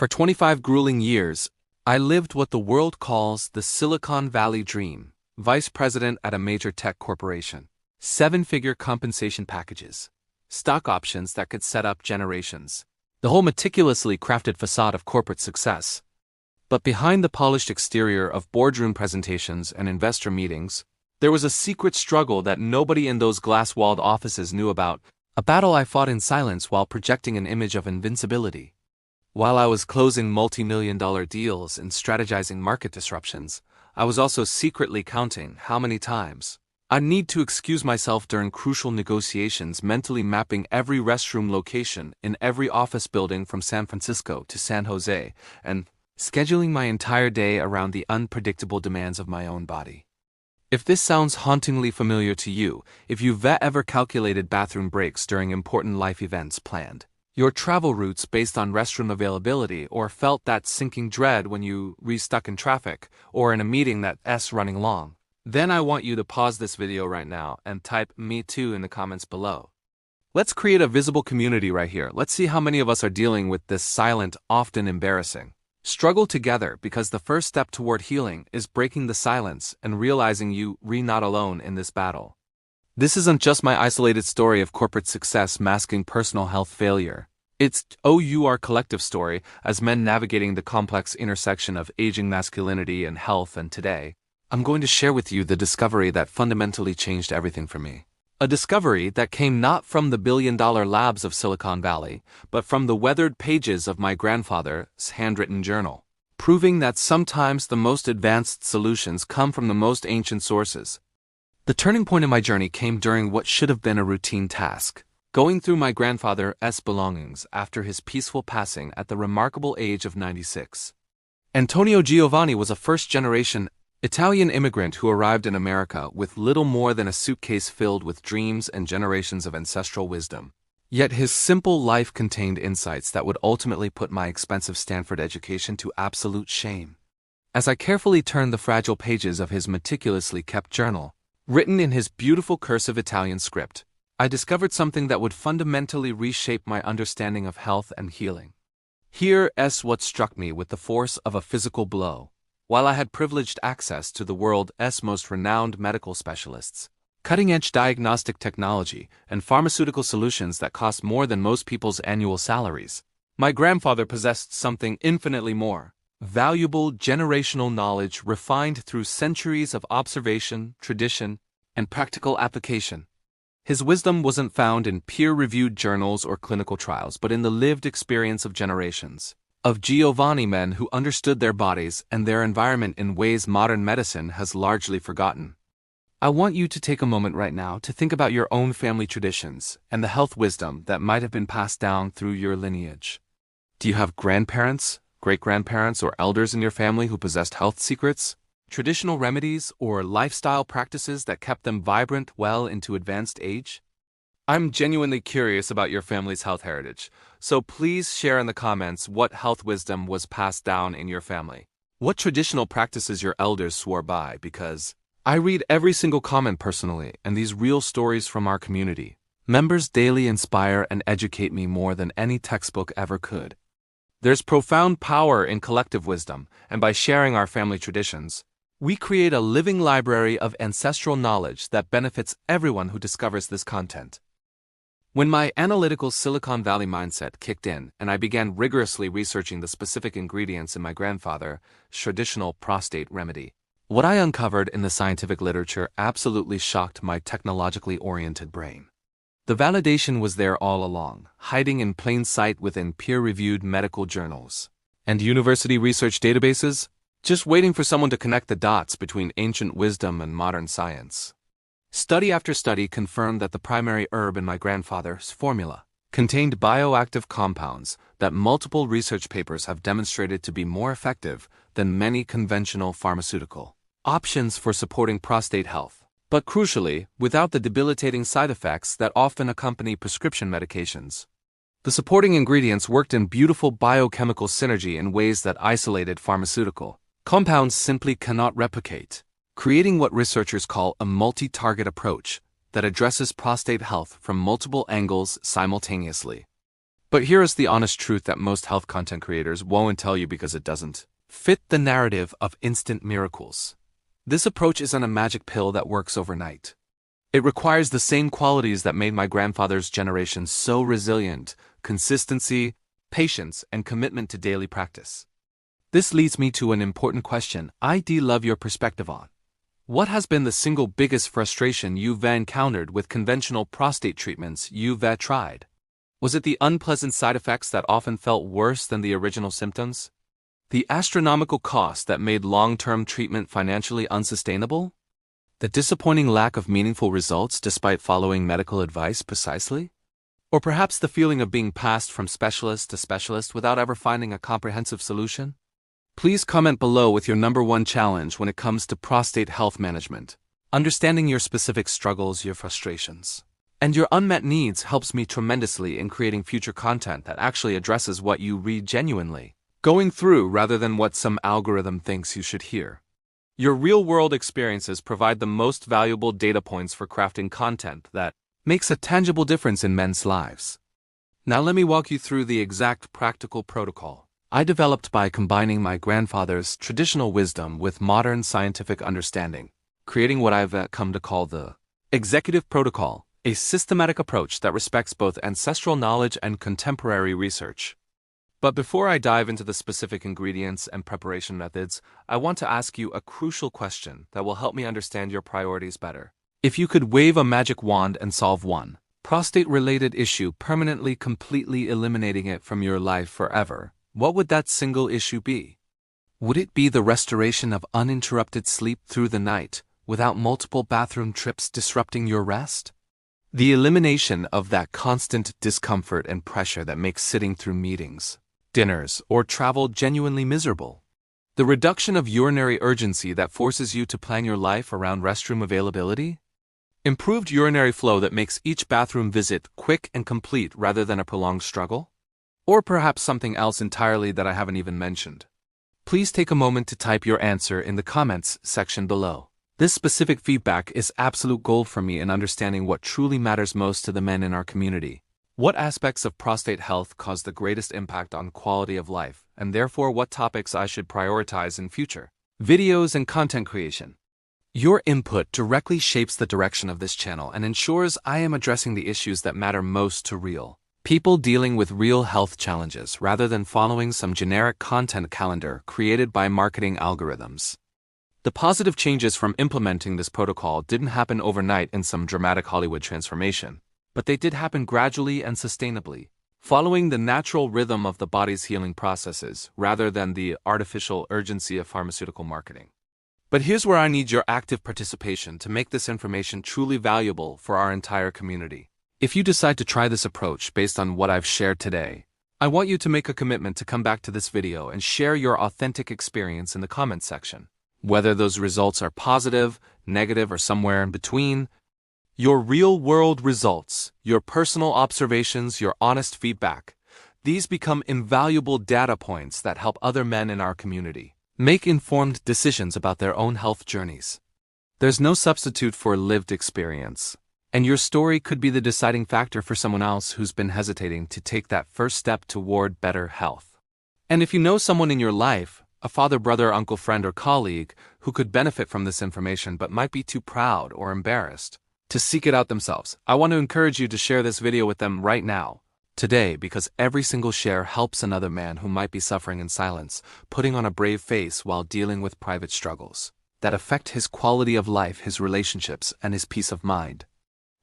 For 25 grueling years, I lived what the world calls the Silicon Valley dream. Vice president at a major tech corporation. 7-figure compensation packages. Stock options that could set up generations. The whole meticulously crafted facade of corporate success. But behind the polished exterior of boardroom presentations and investor meetings, there was a secret struggle that nobody in those glass-walled offices knew about, a battle I fought in silence while projecting an image of invincibility. While I was closing multi-million-dollar deals and strategizing market disruptions, I was also secretly counting how many times I'd need to excuse myself during crucial negotiations, mentally mapping every restroom location in every office building from San Francisco to San Jose, and scheduling my entire day around the unpredictable demands of my own body. If this sounds hauntingly familiar to you, if you've ever calculated bathroom breaks during important life events planned, your travel routes based on restroom availability, or felt that sinking dread when you stuck in traffic or in a meeting that's running long, then I want you to pause this video right now and type "me too" in the comments below. Let's create a visible community right here. Let's see how many of us are dealing with this silent, often embarrassing struggle together, because the first step toward healing is breaking the silence and realizing you're not alone in this battle. This isn't just my isolated story of corporate success masking personal health failure. It's our collective story as men navigating the complex intersection of aging masculinity and health. And today, I'm going to share with you the discovery that fundamentally changed everything for me. A discovery that came not from the billion-dollar labs of Silicon Valley, but from the weathered pages of my grandfather's handwritten journal, proving that sometimes the most advanced solutions come from the most ancient sources. The turning point in my journey came during what should have been a routine task, going through my grandfather's belongings after his peaceful passing at the remarkable age of 96. Antonio Giovanni was a first-generation Italian immigrant who arrived in America with little more than a suitcase filled with dreams and generations of ancestral wisdom. Yet his simple life contained insights that would ultimately put my expensive Stanford education to absolute shame. As I carefully turned the fragile pages of his meticulously kept journal, written in his beautiful cursive Italian script, I discovered something that would fundamentally reshape my understanding of health and healing. Here's what struck me with the force of a physical blow. While I had privileged access to the world's most renowned medical specialists, cutting-edge diagnostic technology, and pharmaceutical solutions that cost more than most people's annual salaries, my grandfather possessed something infinitely more: valuable generational knowledge refined through centuries of observation, tradition, and practical application. His wisdom wasn't found in peer-reviewed journals or clinical trials, but in the lived experience of generations of Giovanni men who understood their bodies and their environment in ways modern medicine has largely forgotten. I want you to take a moment right now to think about your own family traditions and the health wisdom that might have been passed down through your lineage. Do you have grandparents, great-grandparents, or elders in your family who possessed health secrets, traditional remedies, or lifestyle practices that kept them vibrant well into advanced age? I'm genuinely curious about your family's health heritage, so please share in the comments what health wisdom was passed down in your family. What traditional practices your elders swore by, because I read every single comment personally, and these real stories from our community members daily inspire and educate me more than any textbook ever could. There's profound power in collective wisdom, and by sharing our family traditions, we create a living library of ancestral knowledge that benefits everyone who discovers this content. When my analytical Silicon Valley mindset kicked in and I began rigorously researching the specific ingredients in my grandfather's traditional prostate remedy, what I uncovered in the scientific literature absolutely shocked my technologically oriented brain. The validation was there all along, hiding in plain sight within peer-reviewed medical journals and university research databases, just waiting for someone to connect the dots between ancient wisdom and modern science. Study after study confirmed that the primary herb in my grandfather's formula contained bioactive compounds that multiple research papers have demonstrated to be more effective than many conventional pharmaceutical options for supporting prostate health, but crucially, without the debilitating side effects that often accompany prescription medications. The supporting ingredients worked in beautiful biochemical synergy in ways that isolated pharmaceutical compounds simply cannot replicate, creating what researchers call a multi-target approach that addresses prostate health from multiple angles simultaneously. But here is the honest truth that most health content creators won't tell you because it doesn't fit the narrative of instant miracles. This approach isn't a magic pill that works overnight. It requires the same qualities that made my grandfather's generation so resilient: consistency, patience, and commitment to daily practice. This leads me to an important question I'd love your perspective on. What has been the single biggest frustration you've encountered with conventional prostate treatments you've tried? Was it the unpleasant side effects that often felt worse than the original symptoms? The astronomical cost that made long-term treatment financially unsustainable? The disappointing lack of meaningful results despite following medical advice precisely? Or perhaps the feeling of being passed from specialist to specialist without ever finding a comprehensive solution? Please comment below with your number one challenge when it comes to prostate health management. Understanding your specific struggles, your frustrations, and your unmet needs helps me tremendously in creating future content that actually addresses what you read genuinely going through rather than what some algorithm thinks you should hear. Your real-world experiences provide the most valuable data points for crafting content that makes a tangible difference in men's lives. Now let me walk you through the exact practical protocol I developed by combining my grandfather's traditional wisdom with modern scientific understanding, creating what I've come to call the executive protocol, a systematic approach that respects both ancestral knowledge and contemporary research. But before I dive into the specific ingredients and preparation methods, I want to ask you a crucial question that will help me understand your priorities better. If you could wave a magic wand and solve one prostate-related issue, permanently, completely eliminating it from your life forever, what would that single issue be? Would it be the restoration of uninterrupted sleep through the night, without multiple bathroom trips disrupting your rest? The elimination of that constant discomfort and pressure that makes sitting through meetings, dinners, or travel genuinely miserable? The reduction of urinary urgency that forces you to plan your life around restroom availability? Improved urinary flow that makes each bathroom visit quick and complete rather than a prolonged struggle? Or perhaps something else entirely that I haven't even mentioned? Please take a moment to type your answer in the comments section below. This specific feedback is absolute gold for me in understanding what truly matters most to the men in our community. What aspects of prostate health cause the greatest impact on quality of life, and therefore what topics I should prioritize in future videos and content creation. Your input directly shapes the direction of this channel and ensures I am addressing the issues that matter most to real people dealing with real health challenges rather than following some generic content calendar created by marketing algorithms. The positive changes from implementing this protocol didn't happen overnight in some dramatic Hollywood transformation, but they did happen gradually and sustainably, following the natural rhythm of the body's healing processes rather than the artificial urgency of pharmaceutical marketing. But here's where I need your active participation to make this information truly valuable for our entire community. If you decide to try this approach based on what I've shared today, I want you to make a commitment to come back to this video and share your authentic experience in the comments section. Whether those results are positive, negative, or somewhere in between, your real-world results, your personal observations, your honest feedback, these become invaluable data points that help other men in our community make informed decisions about their own health journeys. There's no substitute for lived experience, and your story could be the deciding factor for someone else who's been hesitating to take that first step toward better health. And if you know someone in your life, a father, brother, uncle, friend, or colleague who could benefit from this information but might be too proud or embarrassed to seek it out themselves, I want to encourage you to share this video with them right now, today, because every single share helps another man who might be suffering in silence, putting on a brave face while dealing with private struggles that affect his quality of life, his relationships, and his peace of mind.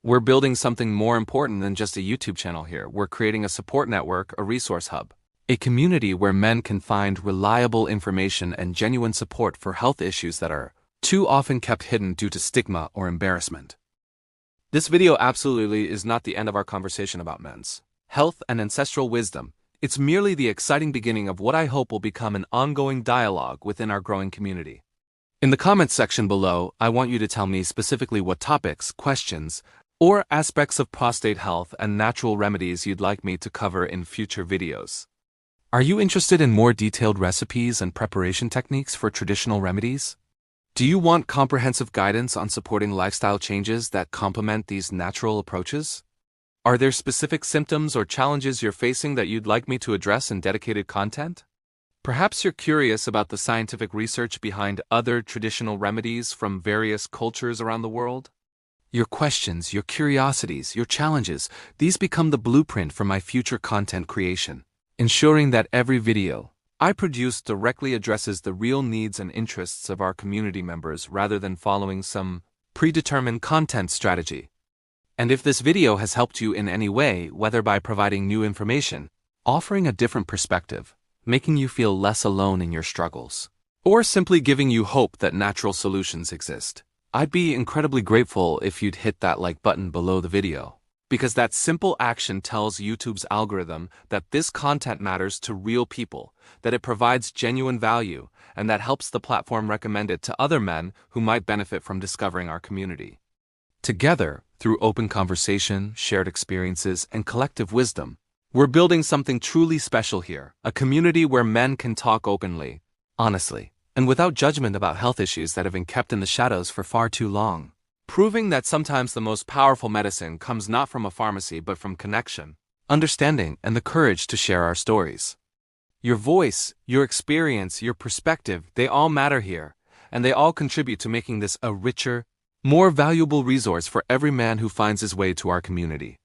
We're building something more important than just a YouTube channel here. We're creating a support network, a resource hub, a community where men can find reliable information and genuine support for health issues that are too often kept hidden due to stigma or embarrassment. This video absolutely is not the end of our conversation about men's health and ancestral wisdom. It's merely the exciting beginning of what I hope will become an ongoing dialogue within our growing community. In the comments section below, I want you to tell me specifically what topics, questions, or aspects of prostate health and natural remedies you'd like me to cover in future videos. Are you interested in more detailed recipes and preparation techniques for traditional remedies? Do you want comprehensive guidance on supporting lifestyle changes that complement these natural approaches? Are there specific symptoms or challenges you're facing that you'd like me to address in dedicated content? Perhaps you're curious about the scientific research behind other traditional remedies from various cultures around the world? Your questions, your curiosities, your challenges, these become the blueprint for my future content creation, ensuring that every video I produce directly addresses the real needs and interests of our community members rather than following some predetermined content strategy. And if this video has helped you in any way, whether by providing new information, offering a different perspective, making you feel less alone in your struggles, or simply giving you hope that natural solutions exist, I'd be incredibly grateful if you'd hit that like button below the video, because that simple action tells YouTube's algorithm that this content matters to real people, that it provides genuine value, and that helps the platform recommend it to other men who might benefit from discovering our community. Together, through open conversation, shared experiences, and collective wisdom, we're building something truly special here, a community where men can talk openly, honestly, and without judgment about health issues that have been kept in the shadows for far too long. Proving that sometimes the most powerful medicine comes not from a pharmacy but from connection, understanding, and the courage to share our stories. Your voice, your experience, your perspective, they all matter here, and they all contribute to making this a richer, more valuable resource for every man who finds his way to our community.